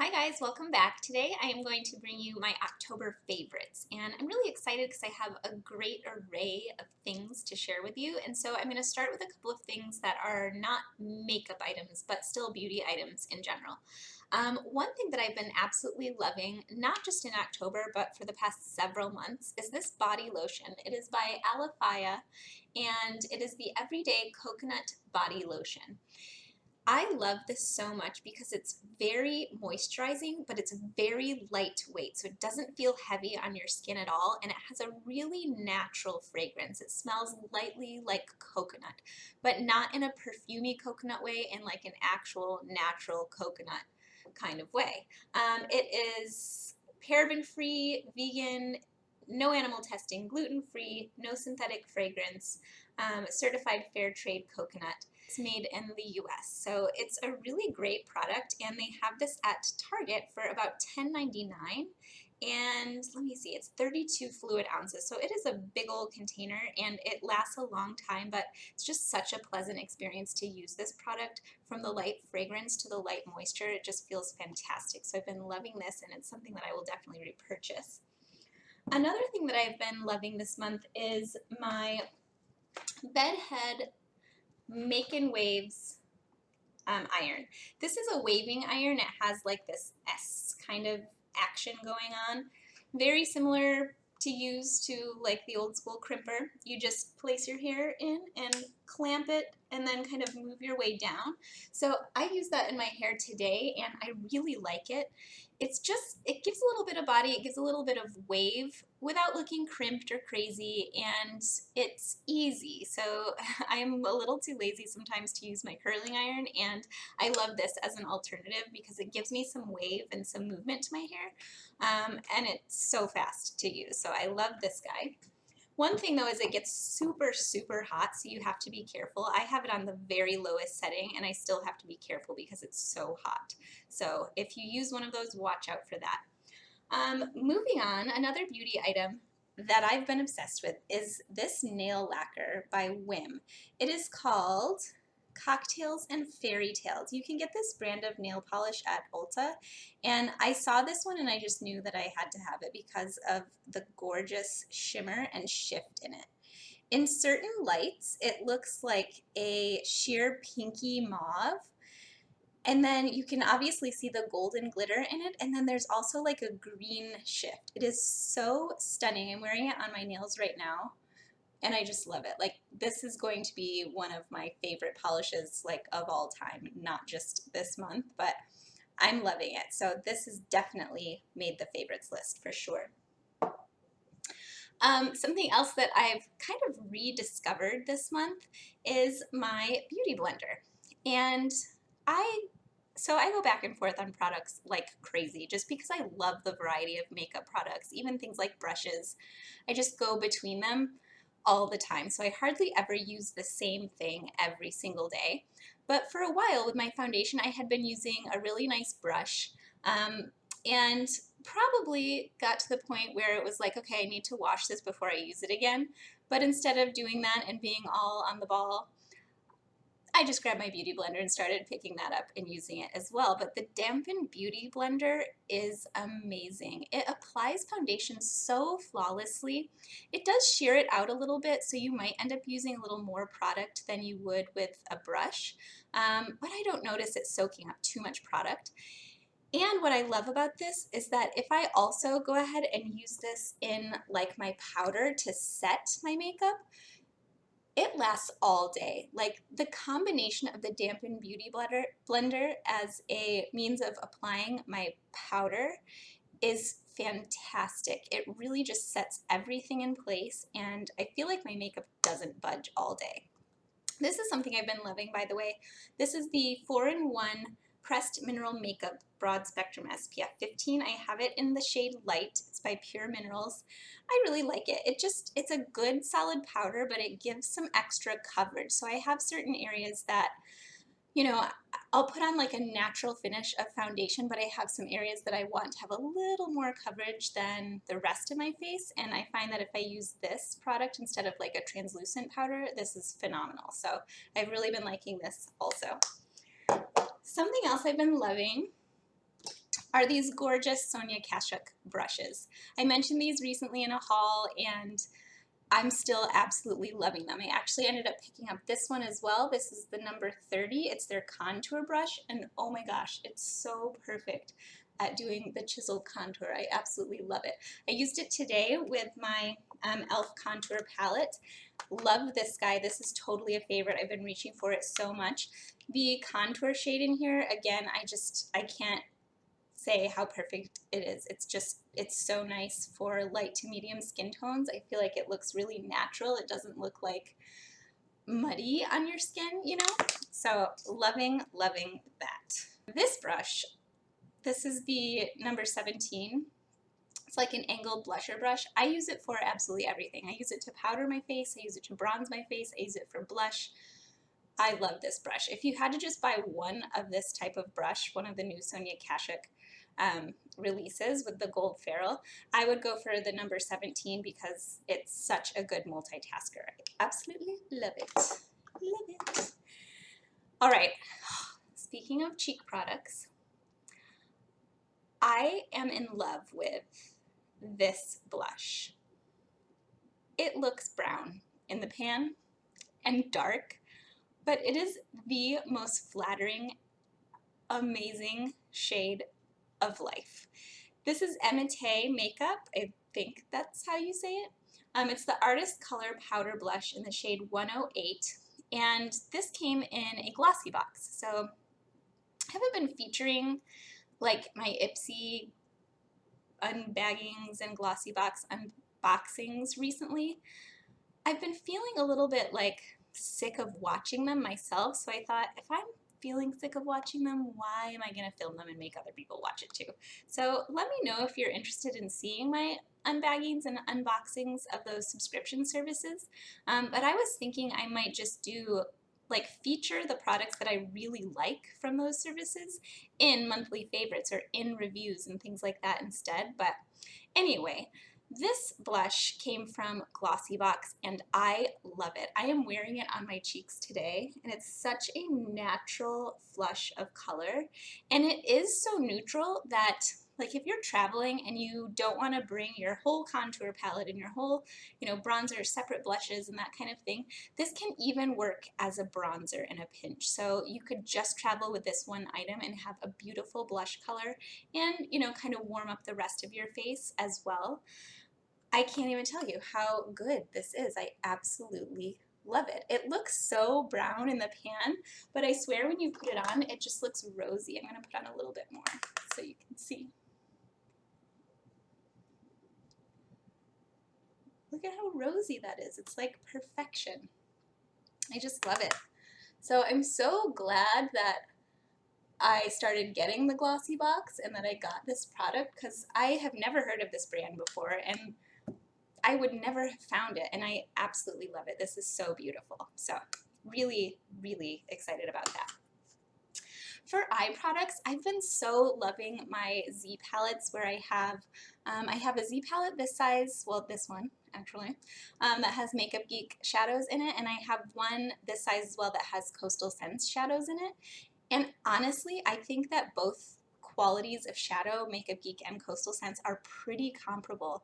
Hi guys, welcome back. Today I am going to bring you my October favorites, and I'm really excited because I have a great array of things to share with you. And so I'm going to start with a couple of things that are not makeup items but still beauty items in general. One thing that I've been absolutely loving, not just in October but for the past several months, is this body lotion. It is by Alafaya and it is the Everyday Coconut Body Lotion. I love this so much because it's very moisturizing, but it's very lightweight, so it doesn't feel heavy on your skin at all, and it has a really natural fragrance. It smells lightly like coconut, but not in a perfumey coconut way, in like an actual natural coconut kind of way. It is paraben-free, vegan, no animal testing, gluten-free, no synthetic fragrance, certified fair trade coconut. It's made in the US. So it's a really great product, and they have this at Target for about $10.99. And let me see, it's 32 fluid ounces. So it is a big old container and it lasts a long time, but it's just such a pleasant experience to use this product. From the light fragrance to the light moisture, it just feels fantastic. So I've been loving this, and it's something that I will definitely repurchase. Another thing that I've been loving this month is my Bedhead Makin Waves iron. This is a waving iron. It has like this S kind of action going on. Very similar to use to like the old school crimper. You just place your hair in and clamp it and then kind of move your way down. So I use that in my hair today and I really like it. It's just, it gives a little bit of body, it gives a little bit of wave without looking crimped or crazy, and it's easy. So I'm a little too lazy sometimes to use my curling iron, and I love this as an alternative because it gives me some wave and some movement to my hair, and it's so fast to use. So I love this guy. One thing though is it gets super, super hot, so you have to be careful. I have it on the very lowest setting and I still have to be careful because it's so hot. So if you use one of those, watch out for that. Moving on, another beauty item that I've been obsessed with is this nail lacquer by Whim. It is called Cocktails and Fairytales. You can get this brand of nail polish at Ulta, and I saw this one and I just knew that I had to have it because of the gorgeous shimmer and shift in it. In certain lights, it looks like a sheer pinky mauve, and then you can obviously see the golden glitter in it, and then there's also like a green shift. It is so stunning. I'm wearing it on my nails right now, and I just love it. Like, this is going to be one of my favorite polishes, like, of all time, not just this month, but I'm loving it. So this has definitely made the favorites list for sure. Something else that I've kind of rediscovered this month is my beauty blender. And so I go back and forth on products like crazy just because I love the variety of makeup products, even things like brushes. I just go between them all the time. So I hardly ever use the same thing every single day. But for a while with my foundation, I had been using a really nice brush, and probably got to the point where it was like, okay, I need to wash this before I use it again. But instead of doing that and being all on the ball, I just grabbed my beauty blender and started picking that up and using it as well. But the Dampen Beauty Blender is amazing. It applies foundation so flawlessly. It does shear it out a little bit, so you might end up using a little more product than you would with a brush. But I don't notice it soaking up too much product. And what I love about this is that if I also go ahead and use this in like my powder to set my makeup, it lasts all day. Like, the combination of the Dampen Beauty Blender as a means of applying my powder is fantastic. It really just sets everything in place, and I feel like my makeup doesn't budge all day. This is something I've been loving, by the way. This is the 4-in-1 Pressed Mineral Makeup Broad Spectrum SPF 15. I have it in the shade Light. It's by Pure Minerals. I really like it. It's a good solid powder, but it gives some extra coverage. So I have certain areas that, you know, I'll put on like a natural finish of foundation, but I have some areas that I want to have a little more coverage than the rest of my face, and I find that if I use this product instead of like a translucent powder, this is phenomenal. So I've really been liking this also. Something else I've been loving are these gorgeous Sonia Kashuk brushes. I mentioned these recently in a haul, and I'm still absolutely loving them. I actually ended up picking up this one as well. This is the number 30. It's their contour brush, and oh my gosh, it's so perfect at doing the chiseled contour. I absolutely love it. I used it today with my e.l.f. contour palette. Love this guy. This is totally a favorite. I've been reaching for it so much. The contour shade in here, again, I can't say how perfect it is. It's so nice for light to medium skin tones. I feel like it looks really natural. It doesn't look like muddy on your skin, you know? So loving, loving that. This brush, this is the number 17. It's like an angled blusher brush. I use it for absolutely everything. I use it to powder my face. I use it to bronze my face. I use it for blush. I love this brush. If you had to just buy one of this type of brush, one of the new Sonia Kashuk releases with the gold ferrule, I would go for the number 17 because it's such a good multitasker. I absolutely love it. Love it. All right, speaking of cheek products, I am in love with this blush. It looks brown in the pan and dark, but it is the most flattering, amazing shade of life. This is Emite makeup. I think that's how you say it. It's the Artist Color Powder Blush in the shade 108, and this came in a glossy box. So I haven't been featuring like my Ipsy unbaggings and glossy box unboxings recently. I've been feeling a little bit like sick of watching them myself, so I thought if I'm feeling sick of watching them, why am I going to film them and make other people watch it too? So let me know if you're interested in seeing my unbaggings and unboxings of those subscription services. But I was thinking I might just do like feature the products that I really like from those services in monthly favorites or in reviews and things like that instead. But anyway, this blush came from Glossybox and I love it. I am wearing it on my cheeks today and it's such a natural flush of color, and it is so neutral that like if you're traveling and you don't want to bring your whole contour palette and your whole, you know, bronzer, separate blushes and that kind of thing, this can even work as a bronzer in a pinch. So you could just travel with this one item and have a beautiful blush color and, you know, kind of warm up the rest of your face as well. I can't even tell you how good this is. I absolutely love it. It looks so brown in the pan, but I swear when you put it on, it just looks rosy. I'm going to put on a little bit more so you can see. Look at how rosy that is. It's like perfection. I just love it. So I'm so glad that I started getting the Glossybox and that I got this product because I have never heard of this brand before and I would never have found it, and I absolutely love it. This is so beautiful. So really, really excited about that. For eye products, I've been so loving my Z palettes where I have a Z palette this size, well this one actually, that has Makeup Geek shadows in it, and I have one this size as well that has Coastal Scents shadows in it. And honestly, I think that both qualities of shadow, Makeup Geek and Coastal Scents, are pretty comparable.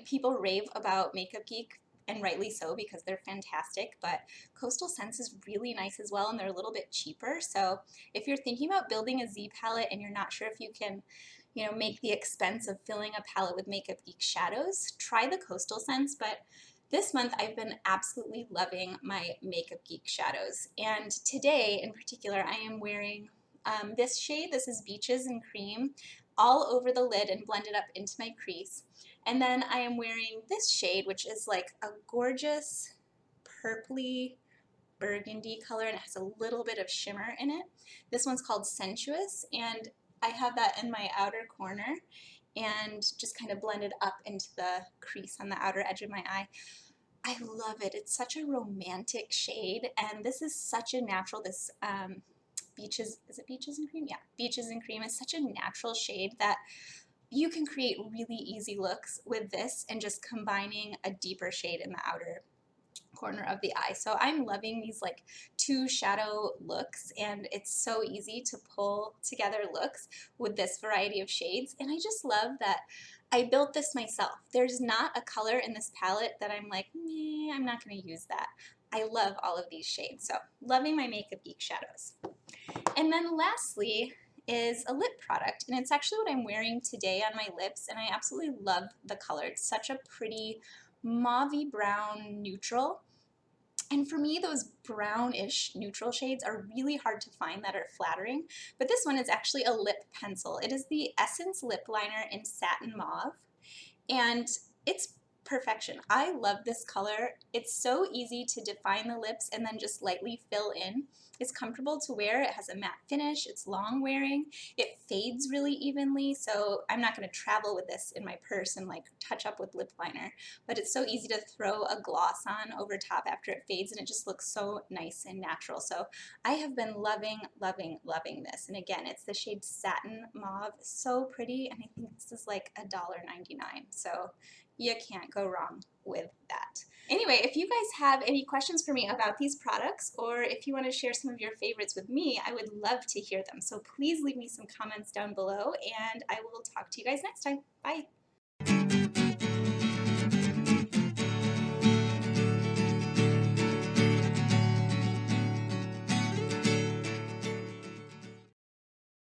People rave about Makeup Geek, and rightly so because they're fantastic, but Coastal Scents is really nice as well and they're a little bit cheaper. So if you're thinking about building a Z palette and you're not sure if you can, you know, make the expense of filling a palette with Makeup Geek shadows, try the Coastal Scents. But this month I've been absolutely loving my Makeup Geek shadows, and today in particular I am wearing this shade. This is Beaches and Cream, all over the lid and blended up into my crease. And then I am wearing this shade, which is like a gorgeous purpley burgundy color, and it has a little bit of shimmer in it. This one's called Sensuous, and I have that in my outer corner and just kind of blended up into the crease on the outer edge of my eye. I love it. It's such a romantic shade, and this is such a natural, this Beaches, is it Beaches and Cream? Yeah, Beaches and Cream is such a natural shade that you can create really easy looks with this and just combining a deeper shade in the outer corner of the eye. So I'm loving these like two shadow looks, and it's so easy to pull together looks with this variety of shades. And I just love that I built this myself. There's not a color in this palette that I'm like, meh, I'm not going to use that. I love all of these shades. So loving my Makeup Geek shadows. And then lastly is a lip product, and it's actually what I'm wearing today on my lips, and I absolutely love the color. It's such a pretty mauvey brown neutral. And for me, those brownish neutral shades are really hard to find that are flattering, but this one is actually a lip pencil. It is the Essence Lip Liner in Satin Mauve, and it's perfection. I love this color. It's so easy to define the lips and then just lightly fill in. It's comfortable to wear. It has a matte finish. It's long wearing. It fades really evenly, so I'm not going to travel with this in my purse and like touch up with lip liner, but it's so easy to throw a gloss on over top after it fades, and it just looks so nice and natural. So I have been loving, loving, loving this. And again, it's the shade Satin Mauve. So pretty, and I think this is like $1.99. So you can't go wrong with that. Anyway, if you guys have any questions for me about these products, or if you want to share some of your favorites with me, I would love to hear them. So please leave me some comments down below, and I will talk to you guys next time. Bye.